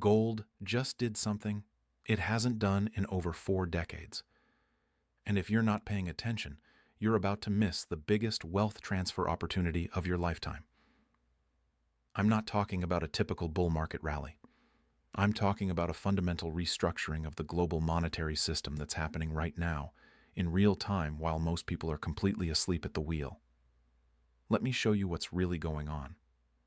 Gold just did something it hasn't done in over 4 decades. And if you're not paying attention, you're about to miss the biggest wealth transfer opportunity of your lifetime. I'm not talking about a typical bull market rally. I'm talking about a fundamental restructuring of the global monetary system that's happening right now, in real time, while most people are completely asleep at the wheel. Let me show you what's really going on.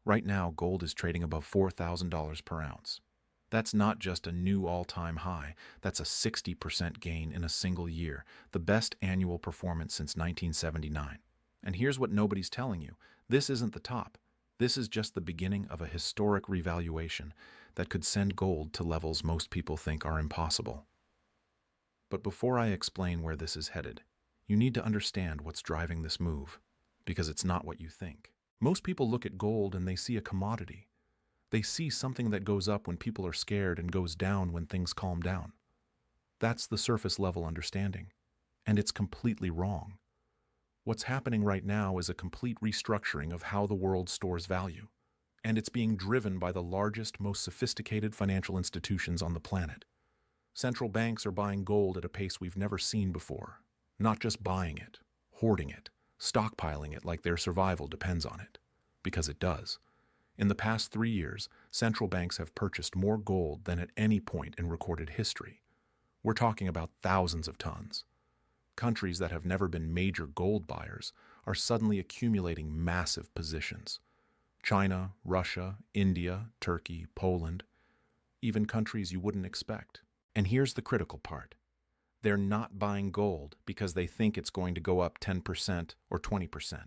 Right now, gold is trading above $4,000 per ounce. That's not just a new all-time high, that's a 60% gain in a single year, the best annual performance since 1979. And here's what nobody's telling you. This isn't the top. This is just the beginning of a historic revaluation that could send gold to levels most people think are impossible. But before I explain where this is headed, you need to understand what's driving this move, because it's not what you think. Most people look at gold and they see a commodity. They see something that goes up when people are scared and goes down when things calm down. That's the surface level understanding, and it's completely wrong. What's happening right now is a complete restructuring of how the world stores value, and it's being driven by the largest, most sophisticated financial institutions on the planet. Central banks are buying gold at a pace we've never seen before, not just buying it, hoarding it, stockpiling it like their survival depends on it, because it does. In the past 3 years, central banks have purchased more gold than at any point in recorded history. We're talking about thousands of tons. Countries that have never been major gold buyers are suddenly accumulating massive positions. China, Russia, India, Turkey, Poland, even countries you wouldn't expect. And here's the critical part. They're not buying gold because they think it's going to go up 10% or 20%.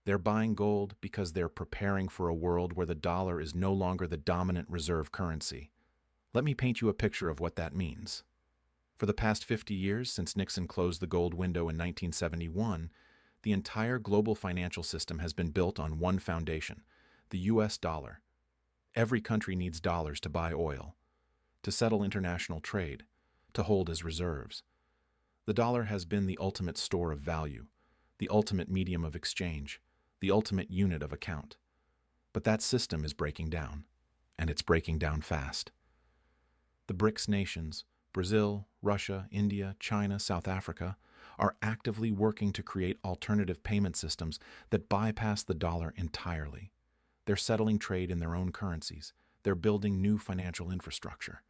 They're buying gold because they're preparing for a world where the dollar is no longer the dominant reserve currency. Let me paint you a picture of what that means. For the past 50 years, since Nixon closed the gold window in 1971, the entire global financial system has been built on one foundation, the US dollar. Every country needs dollars to buy oil, to settle international trade, to hold as reserves. The dollar has been the ultimate store of value, the ultimate medium of exchange, the ultimate unit of account. But that system is breaking down, and it's breaking down fast. The BRICS nations, Brazil, Russia, India, China, South Africa, are actively working to create alternative payment systems that bypass the dollar entirely. They're settling trade in their own currencies, they're building new financial infrastructure,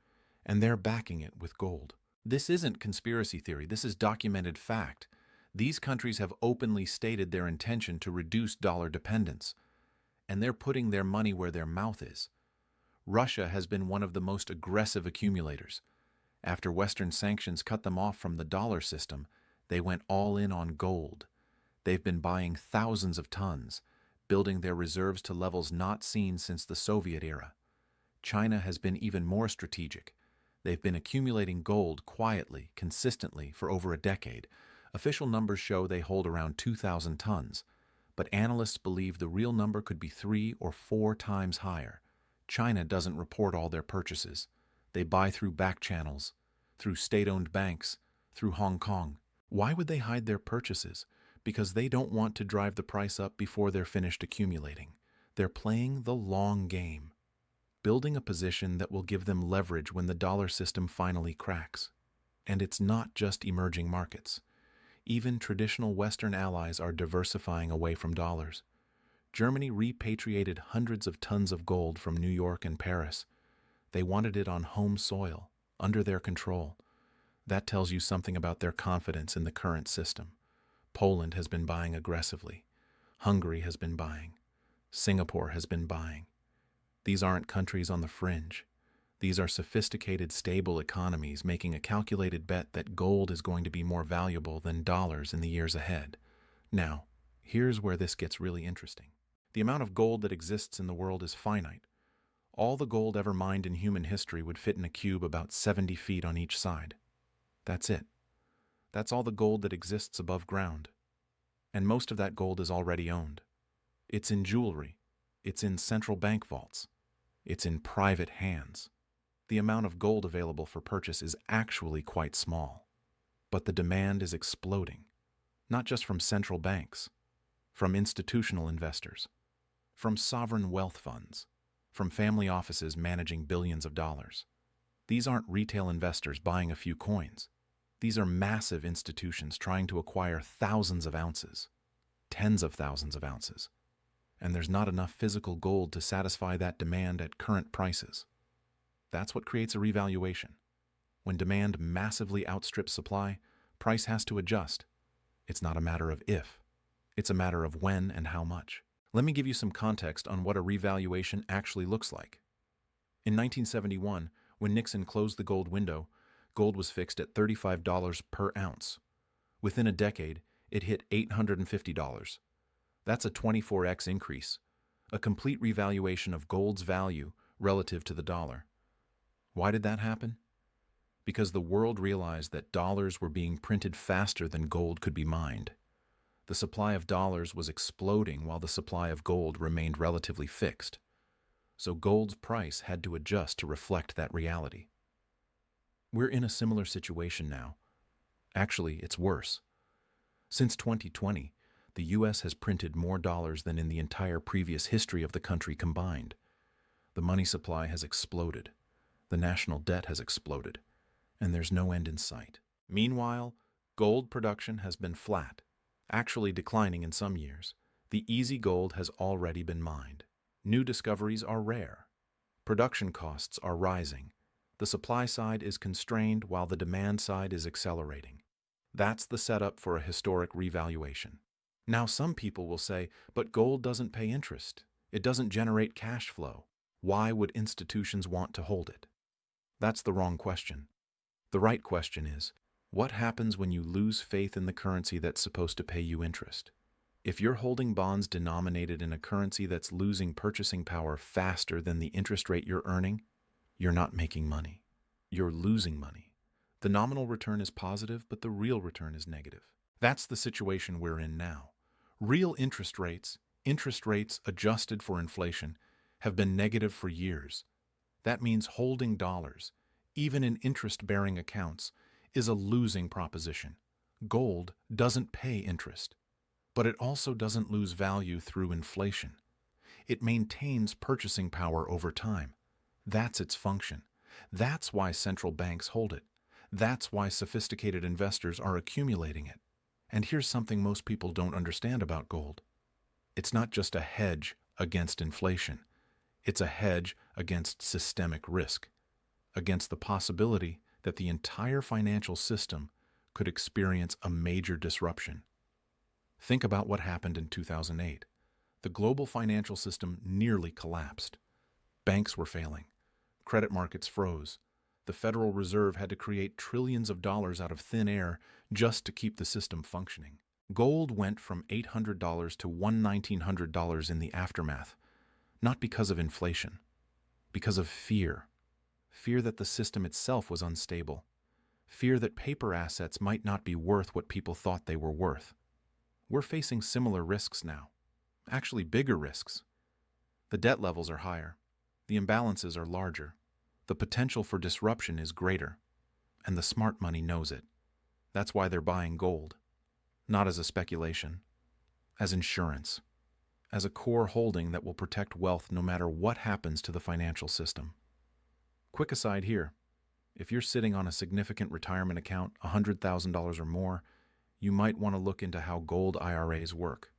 and they're backing it with gold. This isn't conspiracy theory, this is documented fact. These countries have openly stated their intention to reduce dollar dependence, and they're putting their money where their mouth is. Russia has been one of the most aggressive accumulators. After Western sanctions cut them off from the dollar system, they went all in on gold. They've been buying thousands of tons, building their reserves to levels not seen since the Soviet era. China has been even more strategic. They've been accumulating gold quietly, consistently, for over a decade. Official numbers show they hold around 2,000 tons, but analysts believe the real number could be 3 or 4 times higher. China doesn't report all their purchases. They buy through back channels, through state-owned banks, through Hong Kong. Why would they hide their purchases? Because they don't want to drive the price up before they're finished accumulating. They're playing the long game, building a position that will give them leverage when the dollar system finally cracks. And it's not just emerging markets. Even traditional Western allies are diversifying away from dollars. Germany repatriated hundreds of tons of gold from New York and Paris. They wanted it on home soil, under their control. That tells you something about their confidence in the current system. Poland has been buying aggressively. Hungary has been buying. Singapore has been buying. These aren't countries on the fringe. These are sophisticated, stable economies making a calculated bet that gold is going to be more valuable than dollars in the years ahead. Now, here's where this gets really interesting. The amount of gold that exists in the world is finite. All the gold ever mined in human history would fit in a cube about 70 feet on each side. That's it. That's all the gold that exists above ground. And most of that gold is already owned. It's in jewelry. It's in central bank vaults. It's in private hands. The amount of gold available for purchase is actually quite small. But the demand is exploding, not just from central banks, from institutional investors, from sovereign wealth funds, from family offices managing billions of dollars. These aren't retail investors buying a few coins. These are massive institutions trying to acquire thousands of ounces, tens of thousands of ounces. And there's not enough physical gold to satisfy that demand at current prices. That's what creates a revaluation. When demand massively outstrips supply, price has to adjust. It's not a matter of if, it's a matter of when and how much. Let me give you some context on what a revaluation actually looks like. In 1971, when Nixon closed the gold window, gold was fixed at $35 per ounce. Within a decade, it hit $850. That's a 24x increase, a complete revaluation of gold's value relative to the dollar. Why did that happen? Because the world realized that dollars were being printed faster than gold could be mined. The supply of dollars was exploding while the supply of gold remained relatively fixed. So gold's price had to adjust to reflect that reality. We're in a similar situation now. Actually, it's worse. Since 2020, the U.S. has printed more dollars than in the entire previous history of the country combined. The money supply has exploded. The national debt has exploded. And there's no end in sight. Meanwhile, gold production has been flat, actually declining in some years. The easy gold has already been mined. New discoveries are rare. Production costs are rising. The supply side is constrained while the demand side is accelerating. That's the setup for a historic revaluation. Now, some people will say, but gold doesn't pay interest. It doesn't generate cash flow. Why would institutions want to hold it? That's the wrong question. The right question is, what happens when you lose faith in the currency that's supposed to pay you interest? If you're holding bonds denominated in a currency that's losing purchasing power faster than the interest rate you're earning, you're not making money. You're losing money. The nominal return is positive, but the real return is negative. That's the situation we're in now. Real interest rates adjusted for inflation, have been negative for years. That means holding dollars, even in interest-bearing accounts, is a losing proposition. Gold doesn't pay interest, but it also doesn't lose value through inflation. It maintains purchasing power over time. That's its function. That's why central banks hold it. That's why sophisticated investors are accumulating it. And here's something most people don't understand about gold. It's not just a hedge against inflation. It's a hedge against systemic risk, against the possibility that the entire financial system could experience a major disruption. Think about what happened in 2008. The global financial system nearly collapsed. Banks were failing. Credit markets froze. The Federal Reserve had to create trillions of dollars out of thin air just to keep the system functioning. Gold went from $800 to $1,900 in the aftermath, not because of inflation, because of fear. Fear that the system itself was unstable. Fear that paper assets might not be worth what people thought they were worth. We're facing similar risks now, actually bigger risks. The debt levels are higher. The imbalances are larger. The potential for disruption is greater. And the smart money knows it. That's why they're buying gold. Not as a speculation, as insurance, as a core holding that will protect wealth no matter what happens to the financial system. Quick aside here, if you're sitting on a significant retirement account, $100,000 or more, you might want to look into how gold IRAs work.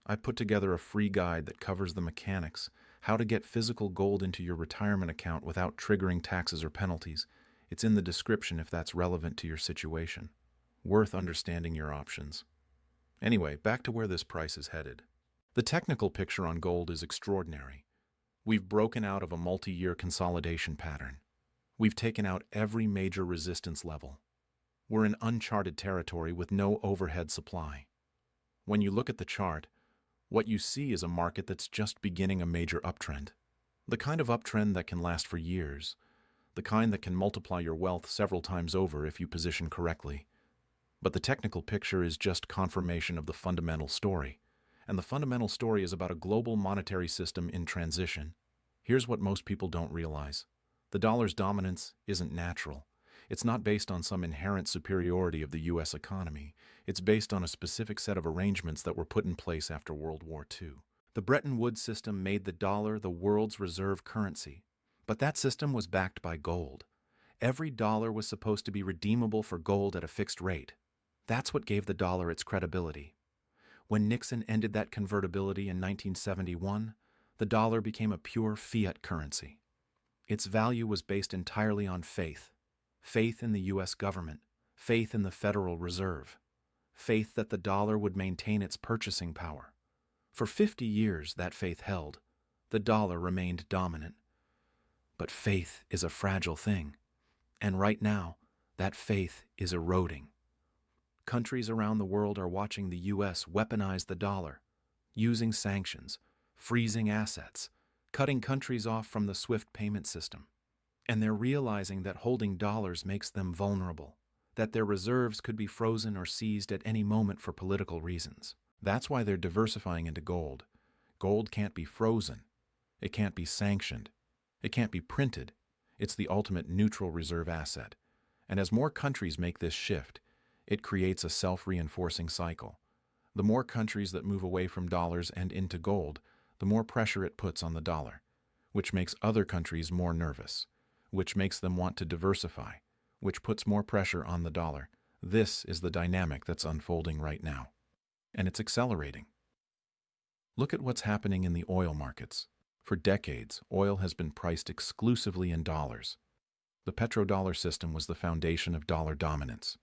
I put together a free guide that covers the mechanics, how to get physical gold into your retirement account without triggering taxes or penalties. It's in the description if that's relevant to your situation. Worth understanding your options. Anyway, back to where this price is headed. The technical picture on gold is extraordinary. We've broken out of a multi-year consolidation pattern. We've taken out every major resistance level. We're in uncharted territory with no overhead supply. When you look at the chart, what you see is a market that's just beginning a major uptrend. The kind of uptrend that can last for years. The kind that can multiply your wealth several times over if you position correctly. But the technical picture is just confirmation of the fundamental story. And the fundamental story is about a global monetary system in transition. Here's what most people don't realize. The dollar's dominance isn't natural. It's not based on some inherent superiority of the U.S. economy. It's based on a specific set of arrangements that were put in place after World War II. The Bretton Woods system made the dollar the world's reserve currency, but that system was backed by gold. Every dollar was supposed to be redeemable for gold at a fixed rate. That's what gave the dollar its credibility. When Nixon ended that convertibility in 1971, the dollar became a pure fiat currency. Its value was based entirely on faith. Faith in the U.S. government, faith in the Federal Reserve, faith that the dollar would maintain its purchasing power. For 50 years, that faith held. The dollar remained dominant. But faith is a fragile thing, and right now, that faith is eroding. Countries around the world are watching the U.S. weaponize the dollar, using sanctions, freezing assets, cutting countries off from the SWIFT payment system. And they're realizing that holding dollars makes them vulnerable, that their reserves could be frozen or seized at any moment for political reasons. That's why they're diversifying into gold. Gold can't be frozen. It can't be sanctioned. It can't be printed. It's the ultimate neutral reserve asset. And as more countries make this shift, it creates a self-reinforcing cycle. The more countries that move away from dollars and into gold, the more pressure it puts on the dollar, which makes other countries more nervous, which makes them want to diversify, which puts more pressure on the dollar. This is the dynamic that's unfolding right now. And it's accelerating. Look at what's happening in the oil markets. For decades, oil has been priced exclusively in dollars. The petrodollar system was the foundation of dollar dominance.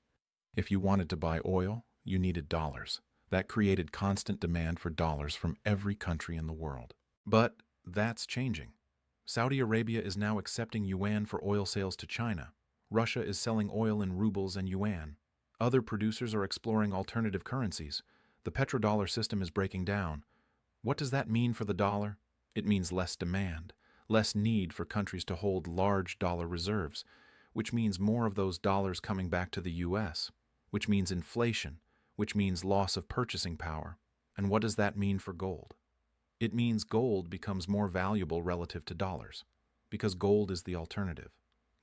If you wanted to buy oil, you needed dollars. That created constant demand for dollars from every country in the world. But that's changing. Saudi Arabia is now accepting yuan for oil sales to China. Russia is selling oil in rubles and yuan. Other producers are exploring alternative currencies. The petrodollar system is breaking down. What does that mean for the dollar? It means less demand, less need for countries to hold large dollar reserves, which means more of those dollars coming back to the U.S., which means inflation, which means loss of purchasing power. And what does that mean for gold? It means gold becomes more valuable relative to dollars, because gold is the alternative.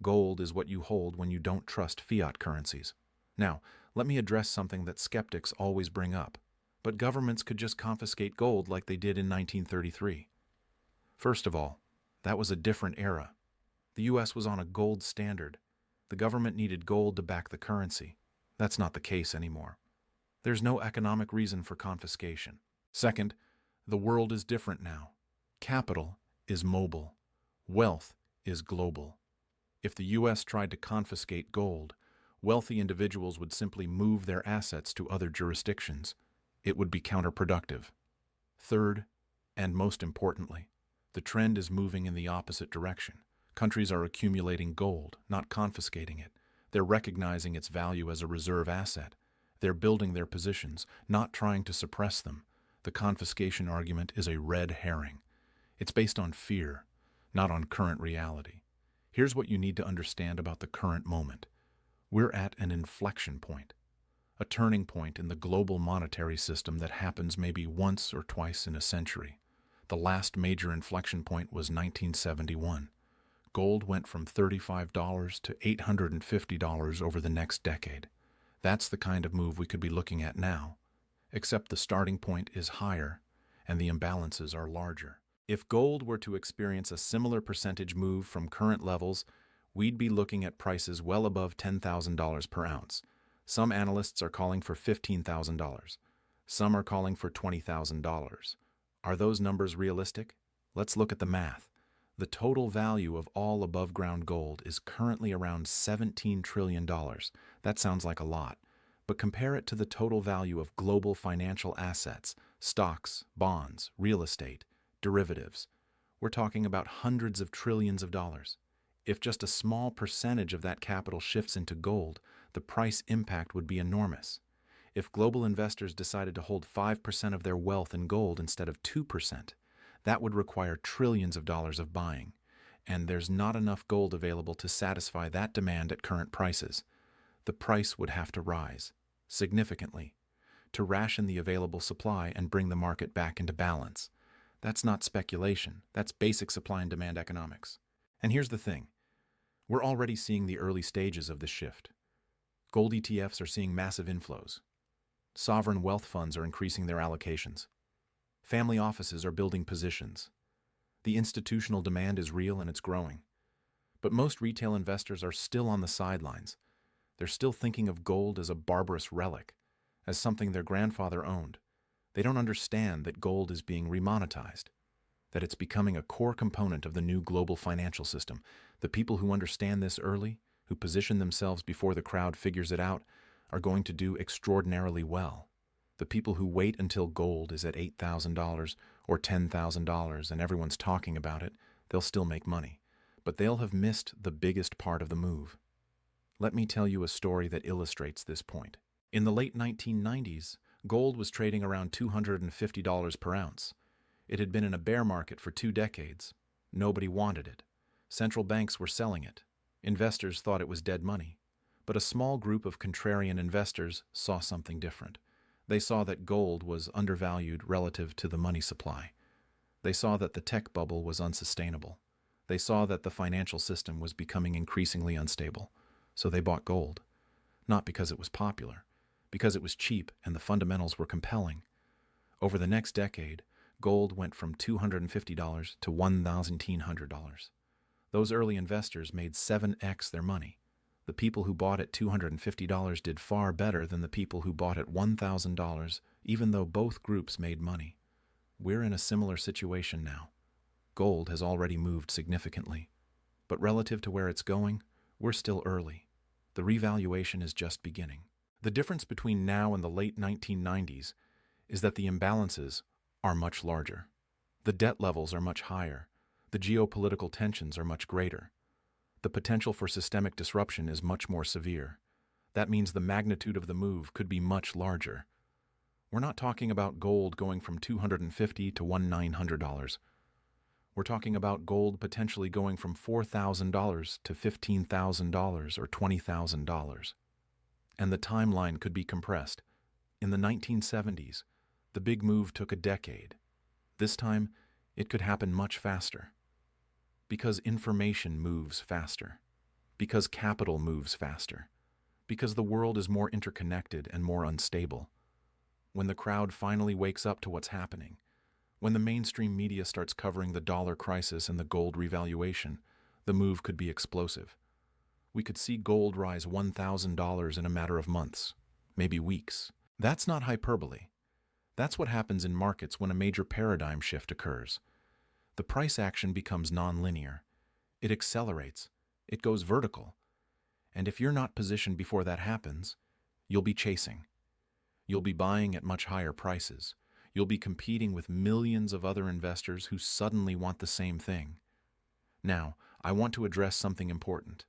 Gold is what you hold when you don't trust fiat currencies. Now, let me address something that skeptics always bring up. But governments could just confiscate gold like they did in 1933. First of all, that was a different era. The U.S. was on a gold standard. The government needed gold to back the currency. That's not the case anymore. There's no economic reason for confiscation. Second, the world is different now. Capital is mobile. Wealth is global. If the U.S. tried to confiscate gold, wealthy individuals would simply move their assets to other jurisdictions. It would be counterproductive. Third, and most importantly, the trend is moving in the opposite direction. Countries are accumulating gold, not confiscating it. They're recognizing its value as a reserve asset. They're building their positions, not trying to suppress them. The confiscation argument is a red herring. It's based on fear, not on current reality. Here's what you need to understand about the current moment. We're at an inflection point, a turning point in the global monetary system that happens maybe once or twice in a century. The last major inflection point was 1971. Gold went from $35 to $850 over the next decade. That's the kind of move we could be looking at now, except the starting point is higher and the imbalances are larger. If gold were to experience a similar percentage move from current levels, we'd be looking at prices well above $10,000 per ounce. Some analysts are calling for $15,000. Some are calling for $20,000. Are those numbers realistic? Let's look at the math. The total value of all above-ground gold is currently around $17 trillion. That sounds like a lot, but compare it to the total value of global financial assets, stocks, bonds, real estate, derivatives. We're talking about hundreds of trillions of dollars. If just a small percentage of that capital shifts into gold, the price impact would be enormous. If global investors decided to hold 5% of their wealth in gold instead of 2%, that would require trillions of dollars of buying, and there's not enough gold available to satisfy that demand at current prices. The price would have to rise, significantly, to ration the available supply and bring the market back into balance. That's not speculation, that's basic supply and demand economics. And here's the thing, we're already seeing the early stages of this shift. Gold ETFs are seeing massive inflows. Sovereign wealth funds are increasing their allocations. Family offices are building positions. The institutional demand is real and it's growing. But most retail investors are still on the sidelines. They're still thinking of gold as a barbarous relic, as something their grandfather owned. They don't understand that gold is being remonetized, that it's becoming a core component of the new global financial system. The people who understand this early, who position themselves before the crowd figures it out, are going to do extraordinarily well. The people who wait until gold is at $8,000 or $10,000 and everyone's talking about it, they'll still make money, but they'll have missed the biggest part of the move. Let me tell you a story that illustrates this point. In the late 1990s, gold was trading around $250 per ounce. It had been in a bear market for 2 decades. Nobody wanted it. Central banks were selling it. Investors thought it was dead money. But a small group of contrarian investors saw something different. They saw that gold was undervalued relative to the money supply. They saw that the tech bubble was unsustainable. They saw that the financial system was becoming increasingly unstable. So they bought gold. Not because it was popular, because it was cheap and the fundamentals were compelling. Over the next decade, gold went from $250 to $1,900. Those early investors made 7x their money. The people who bought at $250 did far better than the people who bought at $1,000, even though both groups made money. We're in a similar situation now. Gold has already moved significantly. But relative to where it's going, we're still early. The revaluation is just beginning. The difference between now and the late 1990s is that the imbalances are much larger. The debt levels are much higher. The geopolitical tensions are much greater. The potential for systemic disruption is much more severe. That means the magnitude of the move could be much larger. We're not talking about gold going from $250 to $1,900. We're talking about gold potentially going from $4,000 to $15,000 or $20,000. And the timeline could be compressed. In the 1970s, the big move took a decade. This time, it could happen much faster. Because information moves faster. Because capital moves faster. Because the world is more interconnected and more unstable. When the crowd finally wakes up to what's happening, when the mainstream media starts covering the dollar crisis and the gold revaluation, the move could be explosive. We could see gold rise $1,000 in a matter of months, maybe weeks. That's not hyperbole. That's what happens in markets when a major paradigm shift occurs. The price action becomes nonlinear. It accelerates. It goes vertical. And if you're not positioned before that happens, you'll be chasing. You'll be buying at much higher prices. You'll be competing with millions of other investors who suddenly want the same thing. Now, I want to address something important.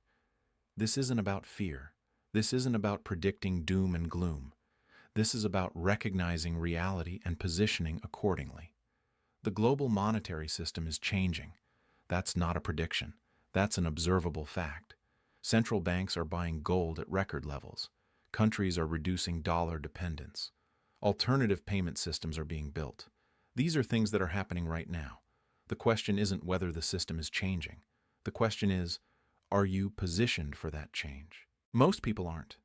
This isn't about fear. This isn't about predicting doom and gloom. This is about recognizing reality and positioning accordingly. The global monetary system is changing. That's not a prediction. That's an observable fact. Central banks are buying gold at record levels. Countries are reducing dollar dependence. Alternative payment systems are being built. These are things that are happening right now. The question isn't whether the system is changing. The question is, are you positioned for that change? Most people aren't.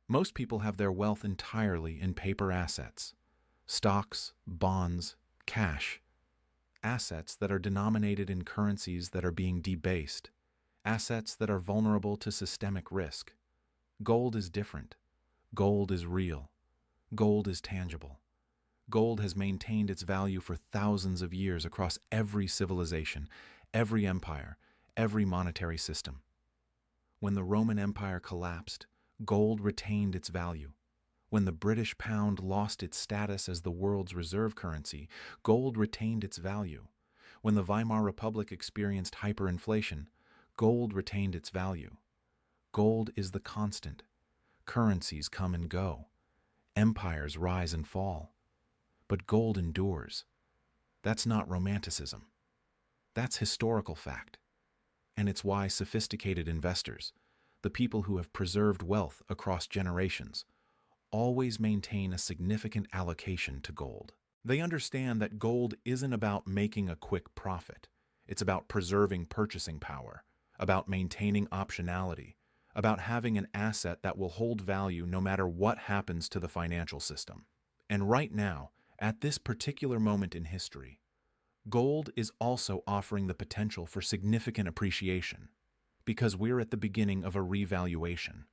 Most people have their wealth entirely in paper assets. Stocks, bonds, cash. Assets that are denominated in currencies that are being debased. Assets that are vulnerable to systemic risk. Gold is different. Gold is real. Gold is tangible. Gold has maintained its value for thousands of years across every civilization, every empire, every monetary system. When the Roman Empire collapsed, gold retained its value. When the British pound lost its status as the world's reserve currency, gold retained its value. When the Weimar Republic experienced hyperinflation, gold retained its value. Gold is the constant. Currencies come and go. Empires rise and fall. But gold endures. That's not romanticism. That's historical fact. And it's why sophisticated investors, the people who have preserved wealth across generations, always maintain a significant allocation to gold. They understand that gold isn't about making a quick profit. It's about preserving purchasing power, about maintaining optionality, about having an asset that will hold value no matter what happens to the financial system. And right now, At this particular moment in history, gold is also offering the potential for significant appreciation because we're at the beginning of a revaluation,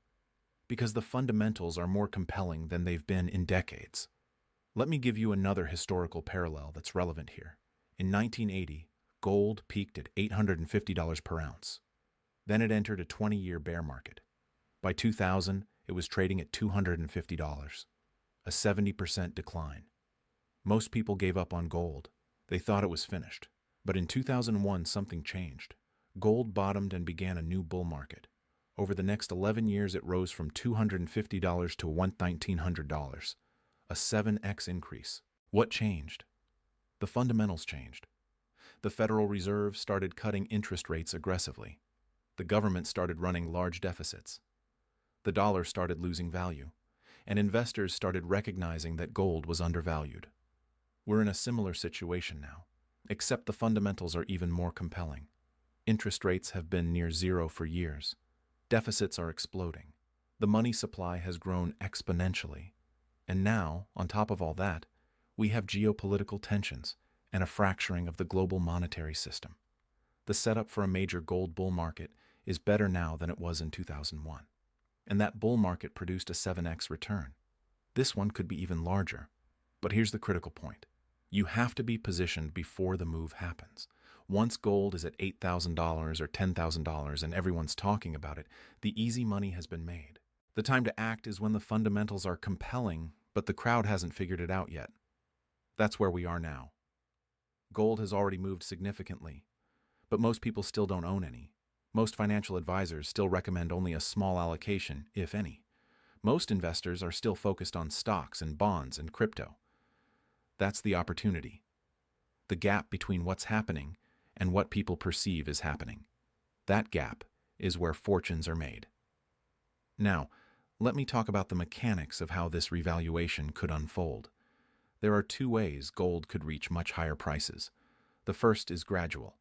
because the fundamentals are more compelling than they've been in decades. Let me give you another historical parallel that's relevant here. In 1980, gold peaked at $850 per ounce. Then it entered a 20-year bear market. By 2000, it was trading at $250, a 70% decline. Most people gave up on gold. They thought it was finished. But in 2001, something changed. Gold bottomed and began a new bull market. Over the next 11 years, it rose from $250 to $1,900, a 7x increase. What changed? The fundamentals changed. The Federal Reserve started cutting interest rates aggressively. The government started running large deficits. The dollar started losing value, and investors started recognizing that gold was undervalued. We're in a similar situation now, except the fundamentals are even more compelling. Interest rates have been near zero for years. Deficits are exploding. The money supply has grown exponentially. And now, on top of all that, we have geopolitical tensions and a fracturing of the global monetary system. The setup for a major gold bull market is better now than it was in 2001. And that bull market produced a 7x return. This one could be even larger. But here's the critical point. You have to be positioned before the move happens. Once gold is at $8,000 or $10,000 and everyone's talking about it, the easy money has been made. The time to act is when the fundamentals are compelling, but the crowd hasn't figured it out yet. That's where we are now. Gold has already moved significantly, but most people still don't own any. Most financial advisors still recommend only a small allocation, if any. Most investors are still focused on stocks and bonds and crypto. That's the opportunity. The gap between what's happening and what people perceive is happening. That gap is where fortunes are made. Now, let me talk about the mechanics of how this revaluation could unfold. There are two ways gold could reach much higher prices. The first is gradual,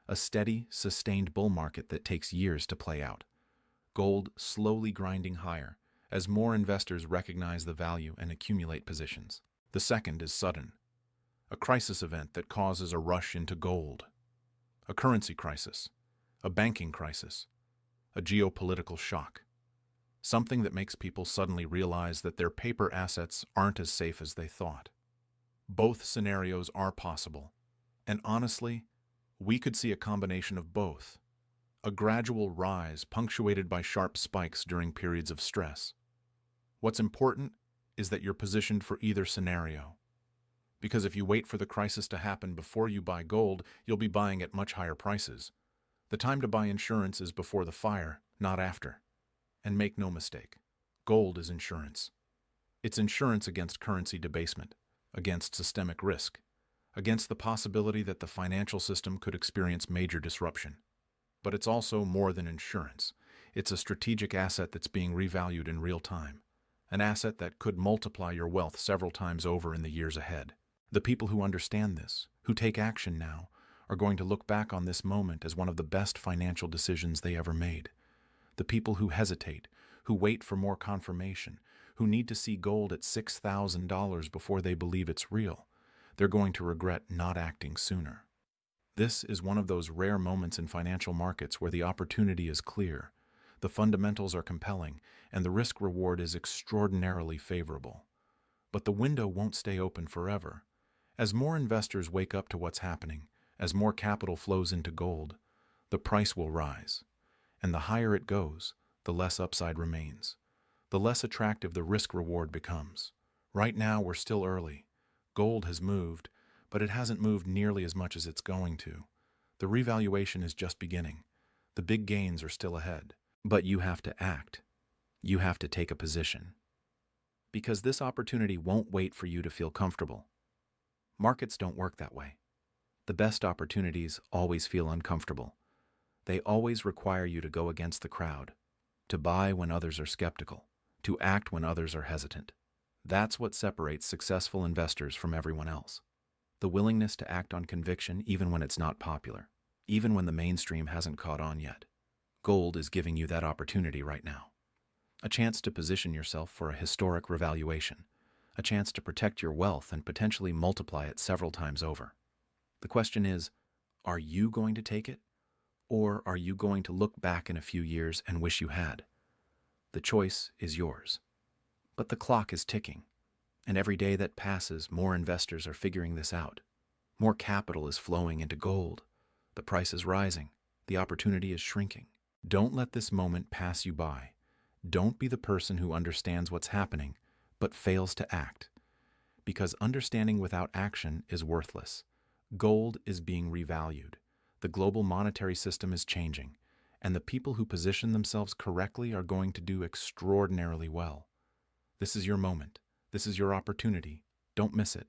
a steady, sustained bull market that takes years to play out. Gold slowly grinding higher as more investors recognize the value and accumulate positions. The second is sudden, a crisis event that causes a rush into gold. A currency crisis, a banking crisis, a geopolitical shock. Something that makes people suddenly realize that their paper assets aren't as safe as they thought. Both scenarios are possible, and honestly, we could see a combination of both. A gradual rise punctuated by sharp spikes during periods of stress. What's important is that you're positioned for either scenario. Because if you wait for the crisis to happen before you buy gold, you'll be buying at much higher prices. The time to buy insurance is before the fire, not after. And make no mistake, gold is insurance. It's insurance against currency debasement, against systemic risk, against the possibility that the financial system could experience major disruption. But it's also more than insurance. It's a strategic asset that's being revalued in real time, an asset that could multiply your wealth several times over in the years ahead. The people who understand this, who take action now, are going to look back on this moment as one of the best financial decisions they ever made. The people who hesitate, who wait for more confirmation, who need to see gold at $6,000 before they believe it's real, they're going to regret not acting sooner. This is one of those rare moments in financial markets where the opportunity is clear, the fundamentals are compelling, and the risk-reward is extraordinarily favorable. But the window won't stay open forever. As more investors wake up to what's happening, as more capital flows into gold, the price will rise. And the higher it goes, the less upside remains. The less attractive the risk-reward becomes. Right now, we're still early. Gold has moved, but it hasn't moved nearly as much as it's going to. The revaluation is just beginning. The big gains are still ahead. But you have to act. You have to take a position. Because this opportunity won't wait for you to feel comfortable. Markets don't work that way. The best opportunities always feel uncomfortable. They always require you to go against the crowd, to buy when others are skeptical, to act when others are hesitant. That's what separates successful investors from everyone else. The willingness to act on conviction even when it's not popular, even when the mainstream hasn't caught on yet. Gold is giving you that opportunity right now. A chance to position yourself for a historic revaluation, a chance to protect your wealth and potentially multiply it several times over. The question is, are you going to take it? Or are you going to look back in a few years and wish you had? The choice is yours. But the clock is ticking, and every day that passes, more investors are figuring this out. More capital is flowing into gold. The price is rising. The opportunity is shrinking. Don't let this moment pass you by. Don't be the person who understands what's happening, but fails to act. Because understanding without action is worthless. Gold is being revalued. The global monetary system is changing, and the people who position themselves correctly are going to do extraordinarily well. This is your moment. This is your opportunity. Don't miss it.